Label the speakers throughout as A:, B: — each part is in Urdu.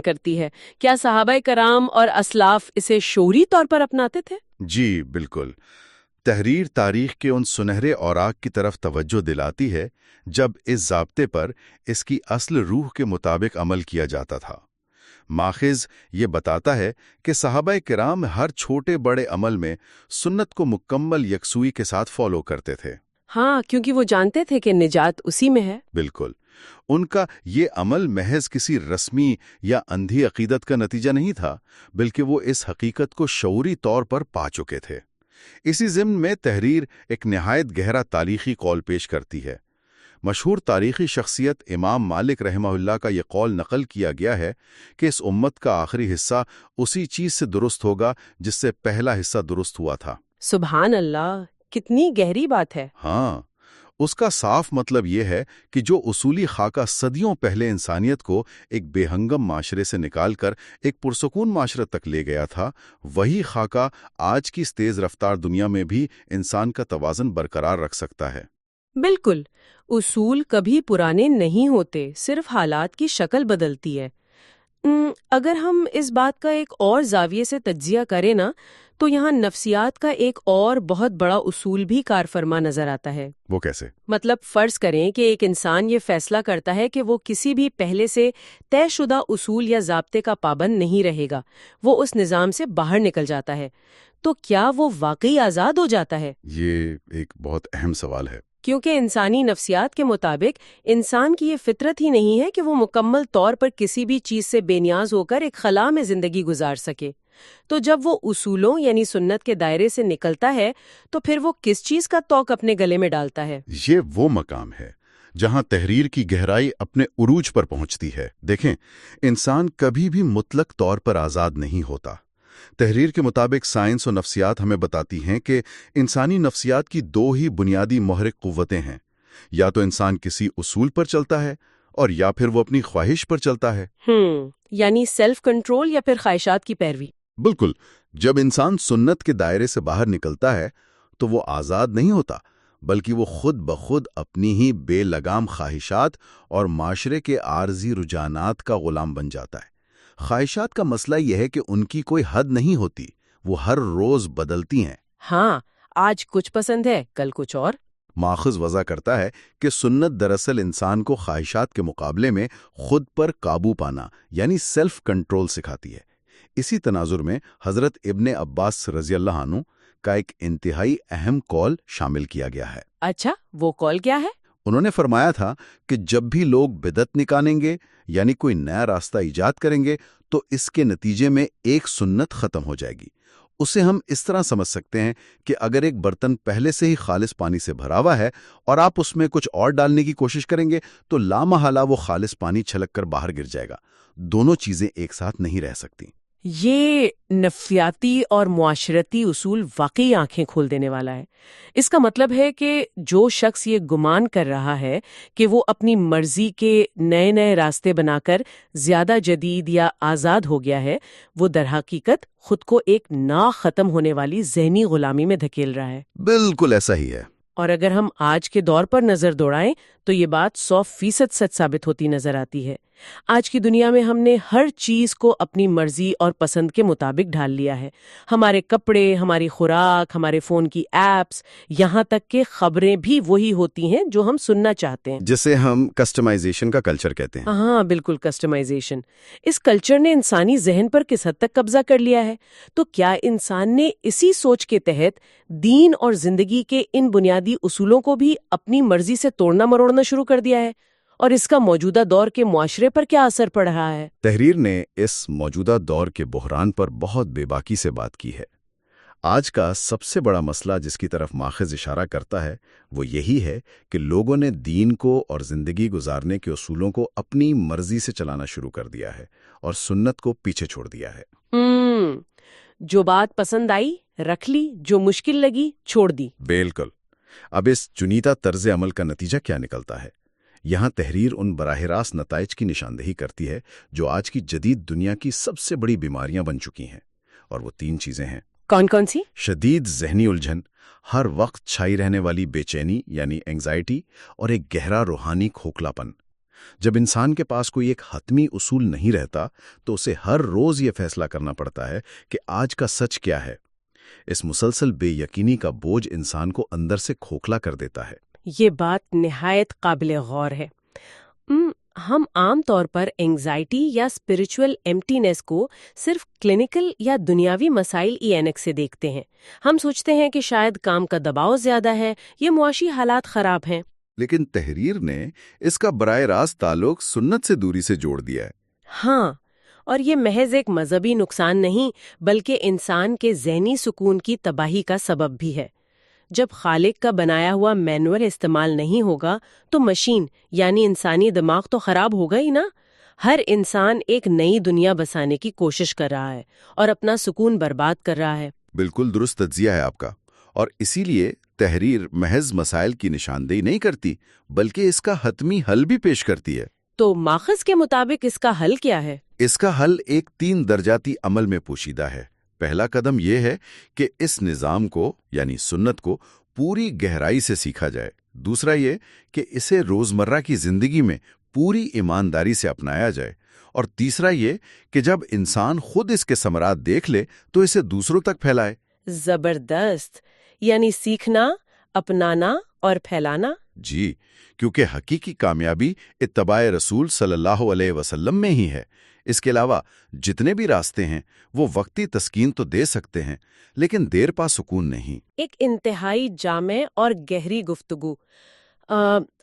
A: کرتی ہے۔ کیا صحابہ کرام اور اسلاف اسے شعوری طور پر اپناتے تھے؟
B: جی بالکل۔ تحریر تاریخ کے ان سنہرے اوراق کی طرف توجہ دلاتی ہے جب اس ضابطے پر اس کی اصل روح کے مطابق عمل کیا جاتا تھا۔ ماخذ یہ بتاتا ہے کہ صحابہ کرام ہر چھوٹے بڑے عمل میں سنت کو مکمل یکسوئی کے ساتھ فالو کرتے تھے۔
A: ہاں، کیونکہ وہ جانتے تھے کہ نجات اسی میں ہے۔
B: بالکل۔ ان کا یہ عمل محض کسی رسمی یا اندھی عقیدت کا نتیجہ نہیں تھا، بلکہ وہ اس حقیقت کو شعوری طور پر پا چکے تھے۔ اسی ضمن میں تحریر ایک نہایت گہرا تاریخی قول پیش کرتی ہے۔ مشہور تاریخی شخصیت امام مالک رحمہ اللہ کا یہ قول نقل کیا گیا ہے کہ اس امت کا آخری حصہ اسی چیز سے درست ہوگا جس سے پہلا حصہ درست ہوا تھا۔
A: سبحان اللہ، کتنی گہری بات ہے۔
B: ہاں، اس کا صاف مطلب یہ ہے کہ جو اصولی خاکہ صدیوں پہلے انسانیت کو ایک بے ہنگم معاشرے سے نکال کر ایک پرسکون معاشرت تک لے گیا تھا، وہی خاکہ آج کی اس تیز رفتار دنیا میں بھی انسان کا توازن برقرار رکھ سکتا ہے۔
A: بالکل، اصول کبھی پرانے نہیں ہوتے، صرف حالات کی شکل بدلتی ہے۔ اگر ہم اس بات کا ایک اور زاویے سے تجزیہ کریں نا، تو یہاں نفسیات کا ایک اور بہت بڑا اصول بھی کار فرما نظر آتا ہے۔
B: وہ کیسے؟
A: مطلب فرض کریں کہ ایک انسان یہ فیصلہ کرتا ہے کہ وہ کسی بھی پہلے سے طے شدہ اصول یا ضابطے کا پابند نہیں رہے گا، وہ اس نظام سے باہر نکل جاتا ہے، تو کیا وہ واقعی آزاد ہو جاتا ہے؟
B: یہ ایک بہت اہم سوال ہے۔
A: کیونکہ انسانی نفسیات کے مطابق انسان کی یہ فطرت ہی نہیں ہے کہ وہ مکمل طور پر کسی بھی چیز سے بے نیاز ہو کر ایک خلا میں زندگی گزار سکے۔ تو جب وہ اصولوں یعنی سنت کے دائرے سے نکلتا ہے تو پھر وہ کس چیز کا توق اپنے گلے میں ڈالتا ہے؟
B: یہ وہ مقام ہے جہاں تحریر کی گہرائی اپنے عروج پر پہنچتی ہے۔ دیکھیں، انسان کبھی بھی مطلق طور پر آزاد نہیں ہوتا۔ تحریر کے مطابق سائنس و نفسیات ہمیں بتاتی ہیں کہ انسانی نفسیات کی دو ہی بنیادی محرک قوتیں ہیں، یا تو انسان کسی اصول پر چلتا ہے اور یا پھر وہ اپنی خواہش پر چلتا ہے۔
A: یعنی سیلف کنٹرول یا پھر خواہشات کی پیروی۔
B: بالکل۔ جب انسان سنت کے دائرے سے باہر نکلتا ہے تو وہ آزاد نہیں ہوتا، بلکہ وہ خود بخود اپنی ہی بے لگام خواہشات اور معاشرے کے عارضی رجحانات کا غلام بن جاتا ہے۔ خواہشات کا مسئلہ یہ ہے کہ ان کی کوئی حد نہیں ہوتی، وہ ہر روز بدلتی ہیں۔
A: ہاں، آج کچھ پسند ہے، کل کچھ اور۔
B: ماخذ وضع کرتا ہے کہ سنت دراصل انسان کو خواہشات کے مقابلے میں خود پر قابو پانا یعنی سیلف کنٹرول سکھاتی ہے۔ اسی تناظر میں حضرت ابن عباس رضی اللہ عنہ کا ایک انتہائی اہم قول شامل کیا گیا ہے۔
A: اچھا، وہ قول کیا ہے؟
B: انہوں نے فرمایا تھا کہ جب بھی لوگ بدعت نکالیں گے یعنی کوئی نیا راستہ ایجاد کریں گے تو اس کے نتیجے میں ایک سنت ختم ہو جائے گی۔ اسے ہم اس طرح سمجھ سکتے ہیں کہ اگر ایک برتن پہلے سے ہی خالص پانی سے بھرا ہوا ہے اور آپ اس میں کچھ اور ڈالنے کی کوشش کریں گے تو لامحالہ وہ خالص پانی چھلک کر باہر گر جائے گا۔ دونوں چیزیں ایک ساتھ نہیں رہ سکتی۔
A: یہ نفسیاتی اور معاشرتی اصول واقعی آنکھیں کھول دینے والا ہے۔ اس کا مطلب ہے کہ جو شخص یہ گمان کر رہا ہے کہ وہ اپنی مرضی کے نئے نئے راستے بنا کر زیادہ جدید یا آزاد ہو گیا ہے، وہ در حقیقت خود کو ایک نا ختم ہونے والی ذہنی غلامی میں دھکیل رہا ہے۔
B: بالکل ایسا ہی ہے۔
A: اور اگر ہم آج کے دور پر نظر دوڑائیں تو یہ بات 100% سچ ثابت ہوتی نظر آتی ہے۔ آج کی دنیا میں ہم نے ہر چیز کو اپنی مرضی اور پسند کے مطابق ڈھال لیا ہے۔ ہمارے کپڑے، ہماری خوراک، ہمارے فون کی ایپس، یہاں تک کہ خبریں بھی وہی ہوتی ہیں جو ہم سننا چاہتے ہیں،
B: جسے ہم کسٹمائزیشن کا کلچر کہتے ہیں۔
A: ہاں بالکل، کسٹمائزیشن۔ اس کلچر نے انسانی ذہن پر کس حد تک قبضہ کر لیا ہے؟ تو کیا انسان نے اسی سوچ کے تحت دین اور زندگی کے ان بنیادی اصولوں کو بھی اپنی مرضی سے توڑنا مروڑنا شروع کر دیا ہے؟ اور اس کا موجودہ دور کے معاشرے پر کیا اثر پڑ رہا ہے؟
B: تحریر نے اس موجودہ دور کے بحران پر بہت بے باکی سے بات کی ہے۔ آج کا سب سے بڑا مسئلہ جس کی طرف ماخذ اشارہ کرتا ہے وہ یہی ہے کہ لوگوں نے دین کو اور زندگی گزارنے کے اصولوں کو اپنی مرضی سے چلانا شروع کر دیا ہے اور سنت کو پیچھے چھوڑ دیا ہے۔
A: جو بات پسند آئی رکھ لی، جو مشکل لگی چھوڑ دی۔
B: بالکل۔ اب اس چنیدہ طرز عمل کا نتیجہ کیا نکلتا ہے؟ یہاں تحریر ان براہ راست نتائج کی نشاندہی کرتی ہے جو آج کی جدید دنیا کی سب سے بڑی بیماریاں بن چکی ہیں، اور وہ 3 چیزیں ہیں۔
A: کون کون سی؟
B: شدید ذہنی الجھن، ہر وقت چھائی رہنے والی بے چینی یعنی اینگزائٹی، اور ایک گہرا روحانی کھوکھلاپن۔ جب انسان کے پاس کوئی ایک حتمی اصول نہیں رہتا تو اسے ہر روز یہ فیصلہ کرنا پڑتا ہے کہ آج کا سچ کیا ہے۔ اس مسلسل بے یقینی کا بوجھ انسان کو اندر سے کھوکھلا کر دیتا ہے۔
A: یہ بات نہایت قابل غور ہے۔ ہم عام طور پر اینگزائٹی یا اسپرچول ایمٹینس کو صرف کلینکل یا دنیاوی مسائل ای اینک سے دیکھتے ہیں۔ ہم سوچتے ہیں کہ شاید کام کا دباؤ زیادہ ہے، یہ معاشی حالات خراب ہیں۔
B: لیکن تحریر نے اس کا براہ راست تعلق سنت سے دوری سے جوڑ دیا ہے۔
A: ہاں، اور یہ محض ایک مذہبی نقصان نہیں بلکہ انسان کے ذہنی سکون کی تباہی کا سبب بھی ہے۔ جب خالق کا بنایا ہوا مینول استعمال نہیں ہوگا تو مشین یعنی انسانی دماغ تو خراب ہوگا ہی نا۔ ہر انسان ایک نئی دنیا بسانے کی کوشش کر رہا ہے اور اپنا سکون برباد کر رہا ہے۔
B: بالکل درست تجزیہ ہے آپ کا، اور اسی لیے تحریر محض مسائل کی نشاندہی نہیں کرتی بلکہ اس کا حتمی حل بھی پیش کرتی ہے۔
A: تو ماخذ کے مطابق اس کا حل کیا ہے؟
B: اس کا حل ایک 3 درجاتی عمل میں پوشیدہ ہے۔ پہلا قدم یہ ہے کہ اس نظام کو یعنی سنت کو پوری گہرائی سے سیکھا جائے۔ دوسرا یہ کہ اسے روزمرہ کی زندگی میں پوری ایمانداری سے اپنایا جائے، اور تیسرا یہ کہ جب انسان خود اس کے ثمرات دیکھ لے تو اسے دوسروں تک پھیلائے۔
A: زبردست، یعنی سیکھنا، اپنانا اور پھیلانا۔
B: جی، کیونکہ حقیقی کامیابی اتباع رسول صلی اللہ علیہ وسلم میں ہی ہے۔ اس کے علاوہ جتنے بھی راستے ہیں وہ وقتی تسکین تو دے سکتے ہیں لیکن دیر پا سکون نہیں۔
A: ایک انتہائی جامع اور گہری گفتگو۔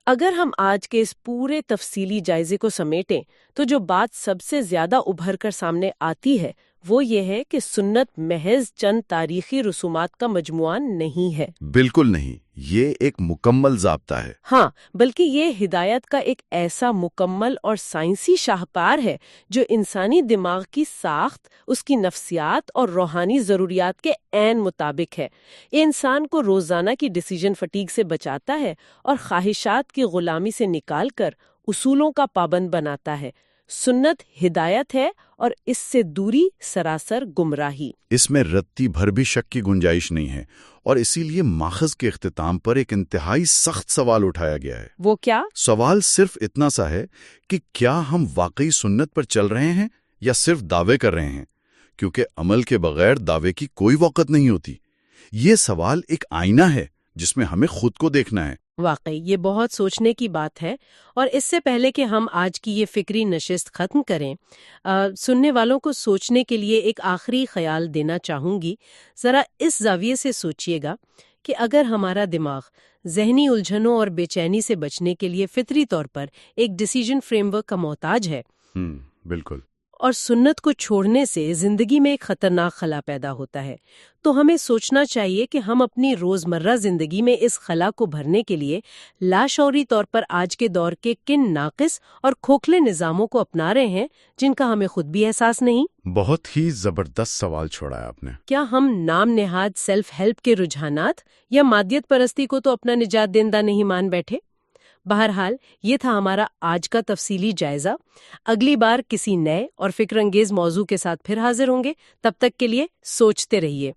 A: اگر ہم آج کے اس پورے تفصیلی جائزے کو سمیٹیں تو جو بات سب سے زیادہ ابھر کر سامنے آتی ہے وہ یہ ہے کہ سنت محض چند تاریخی رسومات کا مجموعہ نہیں ہے۔
B: بالکل نہیں، یہ ایک مکمل ضابطہ ہے۔
A: ہاں، بلکہ یہ ہدایت کا ایک ایسا مکمل اور سائنسی شاہکار ہے جو انسانی دماغ کی ساخت، اس کی نفسیات اور روحانی ضروریات کے عین مطابق ہے۔ یہ انسان کو روزانہ کی ڈیسیژن فٹیگ سے بچاتا ہے اور خواہشات کی غلامی سے نکال کر اصولوں کا پابند بناتا ہے۔ سنت ہدایت ہے اور اس سے دوری سراسر گمراہی۔
B: اس میں رتی بھر بھی شک کی گنجائش نہیں ہے، اور اسی لیے ماخذ کے اختتام پر ایک انتہائی سخت سوال اٹھایا گیا ہے۔
A: وہ کیا؟
B: سوال صرف اتنا سا ہے کہ کیا ہم واقعی سنت پر چل رہے ہیں یا صرف دعوے کر رہے ہیں، کیونکہ عمل کے بغیر دعوے کی کوئی وقت نہیں ہوتی۔ یہ سوال ایک آئینہ ہے جس میں ہمیں خود کو دیکھنا ہے۔
A: واقعی یہ بہت سوچنے کی بات ہے، اور اس سے پہلے کہ ہم آج کی یہ فکری نشست ختم کریں، سننے والوں کو سوچنے کے لیے ایک آخری خیال دینا چاہوں گی۔ ذرا اس زاویے سے سوچئے گا کہ اگر ہمارا دماغ ذہنی الجھنوں اور بے چینی سے بچنے کے لیے فطری طور پر ایک ڈیسیژن فریم ورک کا محتاج ہے،
B: بالکل،
A: اور سنت کو چھوڑنے سے زندگی میں ایک خطرناک خلا پیدا ہوتا ہے، تو ہمیں سوچنا چاہیے کہ ہم اپنی روزمرہ زندگی میں اس خلا کو بھرنے کے لیے لاشعوری طور پر آج کے دور کے کن ناقص اور کھوکھلے نظاموں کو اپنا رہے ہیں جن کا ہمیں خود بھی احساس نہیں۔
B: بہت ہی زبردست سوال چھوڑا ہے آپ نے۔
A: کیا ہم نام نہاد سیلف ہیلپ کے رجحانات یا مادیت پرستی کو تو اپنا نجات دہندہ نہیں مان بیٹھے؟ بہرحال یہ تھا ہمارا آج کا تفصیلی جائزہ۔ اگلی بار کسی نئے اور فکر انگیز موضوع کے ساتھ پھر حاضر ہوں گے۔ تب تک کے لیے سوچتے رہیے۔